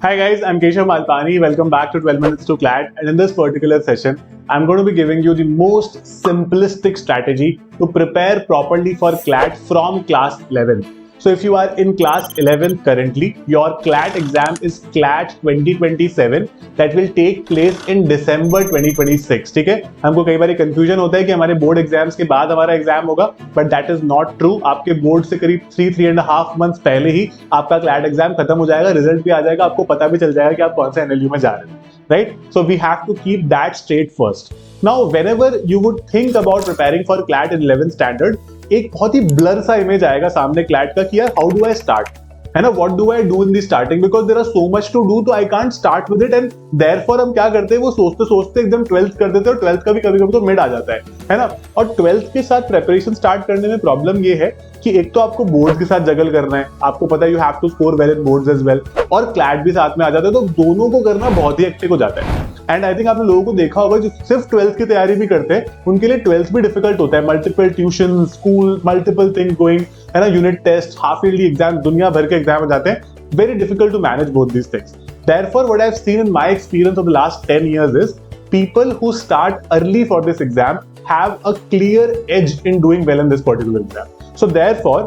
Hi guys, I'm Keshav Malpani. Welcome back to 12 Minutes to CLAT. And in this particular session, I'm going to be giving you the most simplistic strategy to prepare properly for CLAT from class 11. So if you are in class 11 currently, your CLAT exam is CLAT 2027 that will take place in December 2026. ठीक है, हमको कई बार confusion होता है कि हमारे board exams के बाद हमारा एग्जाम होगा, but that is not true. आपके बोर्ड से करीब 3.5 मंथ्स पहले ही आपका CLAT एग्जाम खत्म हो जाएगा, रिजल्ट भी आ जाएगा, आपको पता भी चल जाएगा कि आप कौन से एनएलयू में जा रहे हैं. Right? So we have to keep that straight first. Now, whenever you would think about preparing for CLAT in 11th standard, एक बहुत ही ब्लर सा इमेज आएगा सामने CLAT का कि यार हाउ डू आई स्टार्ट, है ना, what do I do in the starting, because there are so much to do, तो I can't start with it. And therefore हम क्या करते हैं, वो सोचते सोचते एकदम 12th कर देते हैं, और 12th का भी कभी कभी तो मिड आ जाता है ना. और 12th के साथ प्रेपरेशन स्टार्ट करने में प्रॉब्लम ये है कि एक तो आपको बोर्ड के साथ जगल करना है, आपको पता है you have to score well in boards as well, और CLAT भी साथ में आ जाता है, तो दोनों को करना बहुत ही हेक्टिक हो जाता है. एंड आई थिंक आपने लोगों को देखा होगा जो सिर्फ 12th की तैयारी भी करते हैं, उनके लिए 12th भी डिफिकल्ट होता है. Multiple tuition, school, multiple thing going, है ना, unit test, half yearly exam, दुनिया भर के एग्जाम हो जाते हैं. Very difficult to manage both these things. Therefore, what I've seen in my experience of the last 10 years is people who start early for this exam have a clear edge in doing well in this particular exam. So therefore,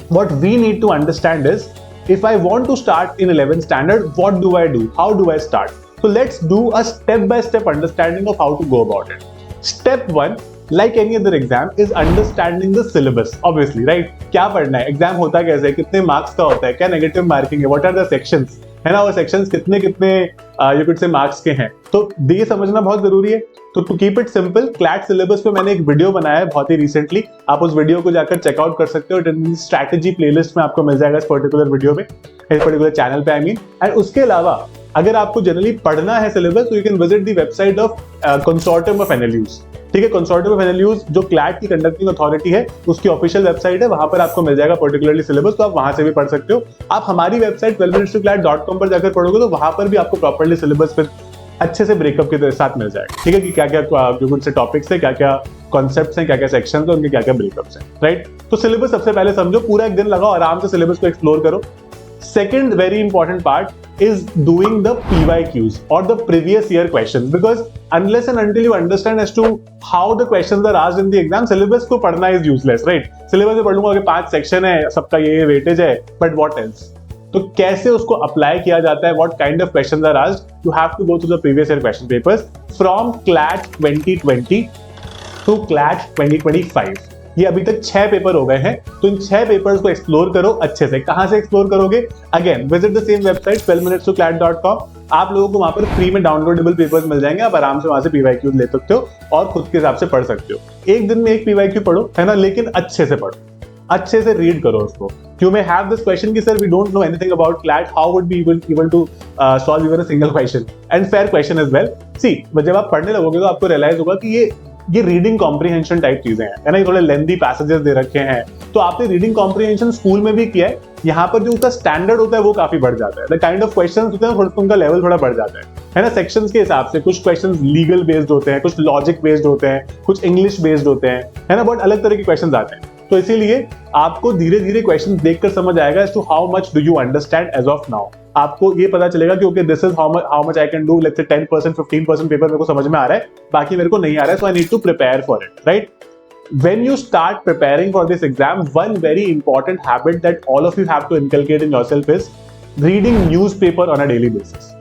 what we need to understand is, if I want to start in 11th standard, what do I do? How do I start? So let's do a step-by-step understanding of how to go about it. Step 1, like any other exam, is understanding the syllabus. Obviously, right? क्या पढ़ना है, exam होता कैसे है, कितने marks का होता है, क्या नेगेटिव मार्किंग है, व्हाट आर द सेक्शंस, है ना, वो सेक्शंस कितने कितने यू कुड से मार्क्स के हैं, तो ये समझना बहुत जरूरी है. तो to keep it simple, CLAT syllabus पे मैंने एक वीडियो बनाया है बहुत ही रिसेंटली, आप उस वीडियो को जाकर चेकआउट कर सकते हो. स्ट्रैटेजी प्लेलिस्ट में आपको मिल जाएगा इस पर्टिकुलर वीडियो में, इस पर्टिकुलर चैनल पे, आई मीन. एंड उसके अलावा अगर आपको जनरली पढ़ना है सिलेबस, तो you can visit the website of consortium of NLUs. ठीक है, कंसोर्टियम ऑफ एनएलयूज जो CLAT की कंडक्टिंग अथॉरिटी है, उसकी ऑफिशियल वेबसाइट है, वहां पर आपको मिल जाएगा पर्टिकुलरली सिलेबस, तो आप वहां से भी पढ़ सकते हो. आप हमारी वेबसाइट 12minutestoclat.com पर जाकर पढ़ोगे तो वहां पर भी आपको प्रॉपर्ली सिलेबस फिर अच्छे से ब्रेकअप के साथ मिल जाएगा. ठीक है, कि क्या क्या कुछ से टॉपिक्स है, क्या क्या कॉन्सेप्ट्स हैं, क्या क्या सेक्शंस हैं, उनके क्या क्या ब्रेकअप्स हैं. राइट, तो सिलेबस सबसे पहले समझो, पूरा एक दिन लगाओ, आराम से सिलेबस को एक्सप्लोर करो. Second very important part is doing the PYQs or the previous year questions, because unless and until you understand as to how the questions are asked in the exam, syllabus को पढ़ना is useless, right? Syllabus में पढ़ लूंगा कि 5 section है, सबका ये weightage है, but what else? तो कैसे उसको अप्लाई किया जाता है, what kind of questions are asked? You have to go through the previous year question papers from CLAT 2020 to CLAT 2025. ये अभी तक 6 पेपर हो गए हैं, तो इन 6 पेपर्स को एक्सप्लोर करो अच्छे से. कहां से एक्सप्लोर करोगे? Again visit the same website 12minutestoclat.com. आप लोगों को वहां पर फ्री में डाउनलोडेबल पेपर्स मिल जाएंगे, आप आराम से वहां से PYQ ले सकते हो और खुद के हिसाब से पढ़ सकते हो. एक दिन में एक PYQ पढ़ो, है ना, लेकिन अच्छे से पढ़ो, अच्छे से रीड करो उसको. You may have this question कि sir we don't know anything about CLAT, how would we able to solve even a single question? And fair question as well. See, जब आप पढ़ने लगोगे तो आपको रियलाइज होगा कि ये रीडिंग कॉम्प्रिहेंशन टाइप चीजें हैं, है ना, ये थोड़े लेंथी पैसेजेस दे रखे हैं, तो आपने रीडिंग कॉम्प्रिहेंशन स्कूल में भी किया है. यहाँ पर जो उसका स्टैंडर्ड होता है वो काफी बढ़ जाता है. द काइंड ऑफ क्वेश्चंस होते हैं, उनका लेवल थोड़ा बढ़ जाता है ना, सेक्शंस के हिसाब से. कुछ क्वेश्चंस लीगल बेस्ड होते हैं, कुछ लॉजिक बेस्ड होते हैं, कुछ इंग्लिश बेस्ड होते हैं, है ना, बहुत अलग तरह के क्वेश्चंस आते हैं. तो इसीलिए आपको धीरे धीरे क्वेश्चंस देखकर समझ आएगा as to how much do you understand as of now. आपको ये पता चलेगा कि okay this is how much I can do, let's say 10% 15% paper मेरे को समझ में आ रहा है, बाकी मेरे को नहीं आ रहा है, so I need to prepare for it. Right, when you start preparing for this exam, one very important habit that all of you have to inculcate in yourself is reading newspaper on a daily basis.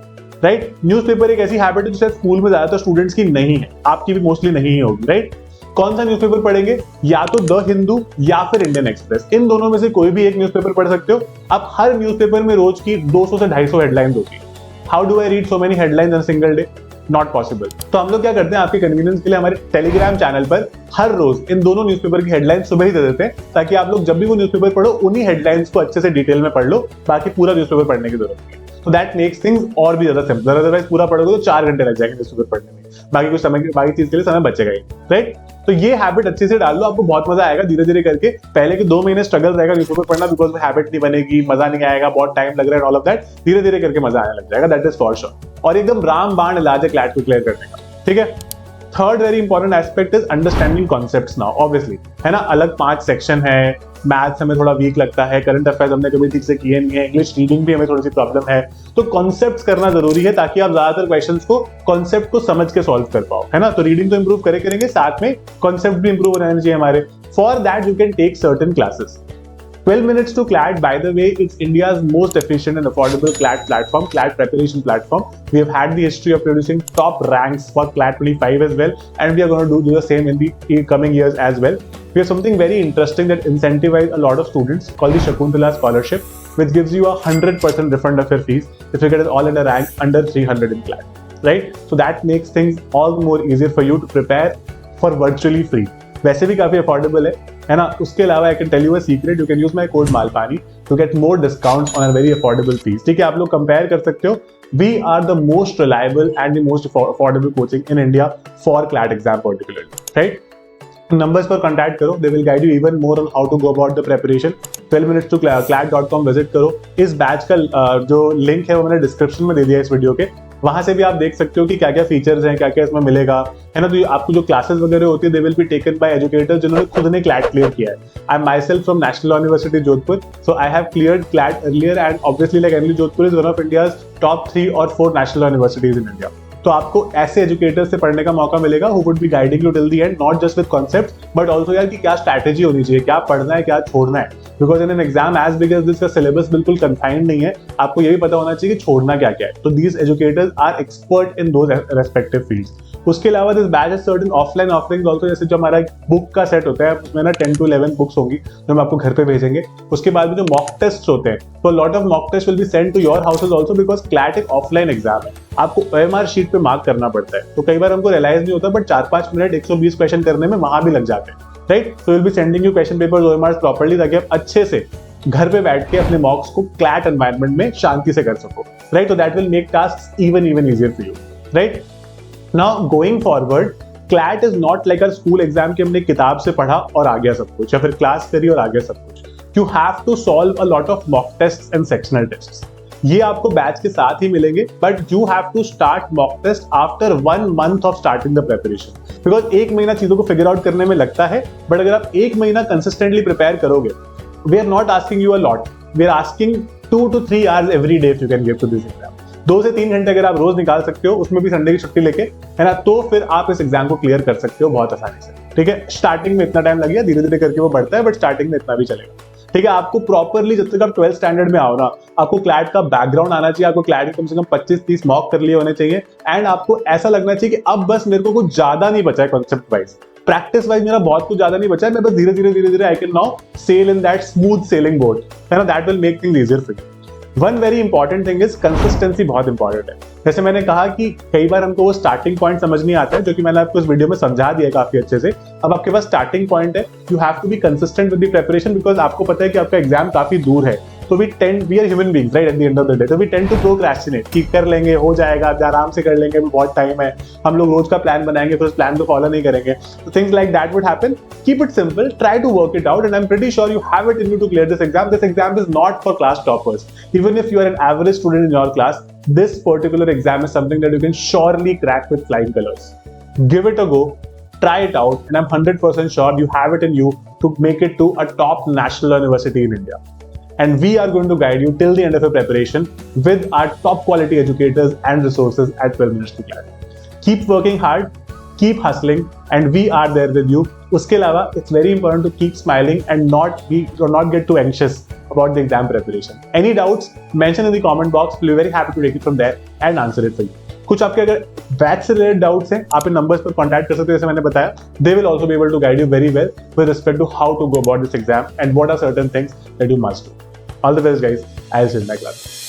Right? Newspaper एक ऐसी habit है जो शायद school में ज्यादातर students की नहीं है, आपकी भी मोस्टली नहीं होगी. राइट, कौन सा न्यूज़पेपर पढ़ेंगे? या तो द हिंदू या फिर इंडियन एक्सप्रेस. इन दोनों में से कोई भी एक न्यूज़पेपर पढ़ सकते हो. अब हर न्यूज़पेपर में रोज की 200 से 250 हेडलाइंस होती है. How do I read so many headlines in single day? Not possible. तो हम लोग क्या करते हैं, आपके कन्वीनियंस के लिए हमारे टेलीग्राम चैनल पर हर रोज इन दोनों न्यूज़पेपर की हेडलाइंस सुबह ही दे देते हैं, ताकि आप लोग जब भी वो न्यूज़पेपर पढ़ो उन्हीं हेडलाइंस को अच्छे से डिटेल में पढ़ लो, बाकी पूरा न्यूज़पेपर पढ़ने की जरूरत नहीं है. तो दैट मेक्स थिंग्स और भी ज्यादा सिंपल. अदरवाइज पूरा पढ़ोगे तो 4 घंटे लग जाएंगे न्यूज़पेपर पढ़ने में, बाकी चीज के लिए समय बचेगा ही. राइट, तो ये हैबिट अच्छे से डाल लो, आपको बहुत मजा आएगा धीरे धीरे करके. पहले के 2 महीने स्ट्रगल रहेगा न्यूज़पेपर पढ़ना, बिकॉज वो हैबिट नहीं बनेगी, मजा नहीं आएगा, बहुत टाइम लग रहा है, ऑल ऑफ दैट. धीरे धीरे करके मजा आने लग जाएगा, दैट इज फॉर श्योर. और एकदम राम बाण इलाज है CLAT को क्लियर करने का. ठीक है, third very important aspect is understanding concepts now, obviously, है ना। अलग 5 सेक्शन है, मैथ्स हमें थोड़ा वीक लगता है, करंट अफेयर्स हमने कभी ठीक से किए नहीं है, इंग्लिश रीडिंग भी हमें थोड़ी सी प्रॉब्लम है, तो कॉन्सेप्ट्स करना जरूरी है ताकि आप ज्यादातर क्वेश्चंस को कॉन्सेप्ट को समझ के सॉल्व कर पाओ, है ना। तो रीडिंग तो इंप्रूव करेंगे, साथ में कॉन्सेप्ट भी इंप्रूव रहने चाहिए हमारे। For that you can take certain classes. 12 minutes to CLAT, by the way, it's India's most efficient and affordable CLAT platform, CLAT preparation platform. We have had the history of producing top ranks for CLAT 25 as well, and we are going to do the same in the coming years as well. We have something very interesting that incentivizes a lot of students called the Shakuntala Scholarship, which gives you a 100% refund of your fees if you get it all in a rank under 300 in CLAT, right? So that makes things all the more easier for you to prepare for virtually free. वैसे भी काफी affordable है ना। उसके अलावा I can tell you a secret, you can use my code Malpani to get more discounts on a very affordable fees. ठीक है, आप लोग कंपेयर कर सकते हो। We are the most reliable and the most affordable coaching in India for CLAT exam particularly, right. Numbers पर contact करो, they will guide you even more on how to go about the preparation. 12 minutes to CLAT.com visit करो। इस batch का जो link है वो मैंने description में दे दिया इस वीडियो के, वहां से भी आप देख सकते हो कि क्या क्या फीचर्स हैं, क्या क्या इसमें मिलेगा, है ना। तो आपको जो क्लासेस वगैरह होती है they will be taken by educators जिन्होंने खुद ने क्लैट क्लियर किया है। I am my self from national university Jodhpur, so I have cleared CLAT earlier and obviously like Emily Jodhpur is one of India's top 3 और 4 national universities in India. तो आपको ऐसे educators से पढ़ने का मौका मिलेगा who would be guiding you till the end, not just with concepts but also यार कि क्या स्ट्रैटेजी होनी चाहिए, क्या पढ़ना है, क्या छोड़ना है। Because in an exam as big as this का सिलेबस बिल्कुल कंफाइंड नहीं है, आपको ये भी पता होना चाहिए कि छोड़ना क्या क्या है। तो these educators are expert in those respective fields. उसके अलावा this batch is certain offline offerings also, जैसे जो हमारा बुक का सेट होता है उसमें ना 10 to 11 बुक्स होंगी जो हम आपको घर पे भेजेंगे। उसके बाद में जो मॉक टेस्ट होते हैं, तो lot of mock test will be send to your houses also, because CLAT एक ऑफलाइन एग्जाम है, आपको OMR शीट पे मार्क करना पड़ता है। तो कई बार हमको रियलाइज नहीं होता बट 4-5 मिनट 120 क्वेश्चन करने में वहां भी लग जाते हैं, right. So will be sending you question papers OMR properly ताकि आप अच्छे से घर पे बैठ के अपने मॉक्स को क्लैट एनवायरनमेंट में शांति से कर सको, राइट। तो that will make task even easier for you, right. Now going forward, CLAT is not like a school exam कि हमने किताब से पढ़ा और आ गया सब कुछ, या फिर क्लास करी और आ गया सब कुछ। You have to solve a lot of mock test and sectional test. ये आपको बैच के साथ ही मिलेंगे, but you have to start mock test after 1 month of starting the preparation. Because 1 महीना चीजों को फिगर आउट करने में लगता है, बट अगर आप 1 महीना कंसिस्टेंटली प्रिपेयर करोगे, we are not asking you a lot, we are asking 2 to 3 hours every day you can give to this exam. 2 से 3 घंटे अगर आप रोज निकाल सकते हो, उसमें भी संडे की छुट्टी लेके, है ना, तो फिर आप इस एग्जाम को क्लियर कर सकते हो बहुत आसानी से। ठीक है, स्टार्टिंग में इतना टाइम लगेगा, धीरे धीरे करके वो बढ़ता है, बट स्टार्टिंग में इतना भी चलेगा। ठीक है, आपको प्रॉपरली जब तक आप 12th स्टैंडर्ड में आओ ना, आपको क्लैट का बैकग्राउंड आना चाहिए, आपको क्लैट के कम से कम 25-30 मॉक कर लिए होने चाहिए, एंड आपको ऐसा लगना चाहिए कि अब बस मेरे को कुछ ज्यादा नहीं बचा है कॉन्सेप्ट वाइज, प्रैक्टिस वाइज मेरा बहुत कुछ ज्यादा नहीं बचा है, मैं बस धीरे धीरे I can now sail in that smooth sailing boat, है ना। That will make things easier for you. One very important thing is consistency, बहुत इंपॉर्टेंट है। जैसे मैंने कहा कि कई बार हमको वो स्टार्टिंग पॉइंट समझ नहीं आता है, जो कि मैंने आपको इस वीडियो में समझा दिया काफी अच्छे से। अब आपके पास स्टार्टिंग पॉइंट है, you have to be consistent with the preparation, because आपको पता है कि आपका एग्जाम काफी दूर है। तो we are human beings, right, at the end of the day. तो वी टेंड टू प्रोक्रेस्टिनेट कि कर लेंगे, हो जाएगा, आराम से कर लेंगे, अभी बहुत टाइम है, हम लोग रोज का प्लान बनाएंगे फिर उस प्लान को फॉलो नहीं करेंगे। तो things like that would happen. Keep it simple, try to work it out, and I am pretty sure you have it in you to clear this exam. This exam is not for class toppers. Even if you are an average student in your class, this particular exam is something that you can surely crack with flying colors. Give it a go, try it out, and I'm 100% sure you have it in you to make it to a top national university in India. And we are going to guide you till the end of your preparation with our top quality educators and resources at 12 Minutes to CLAT. Keep working hard, keep hustling, and we are there with you. उसके अलावा it's very important to keep smiling and not get too anxious about the exam preparation. Any doubts, mention in the comment box. We'll be very happy to take it from there and answer it for you. कुछ आपके अगर batch से related doubts हैं, आप इन numbers पर contact कर सकते हो, जैसे मैंने बताया। They will also be able to guide you very well with respect to how to go about this exam and what are certain things that you must do. All the best, guys. I'll see you in my class.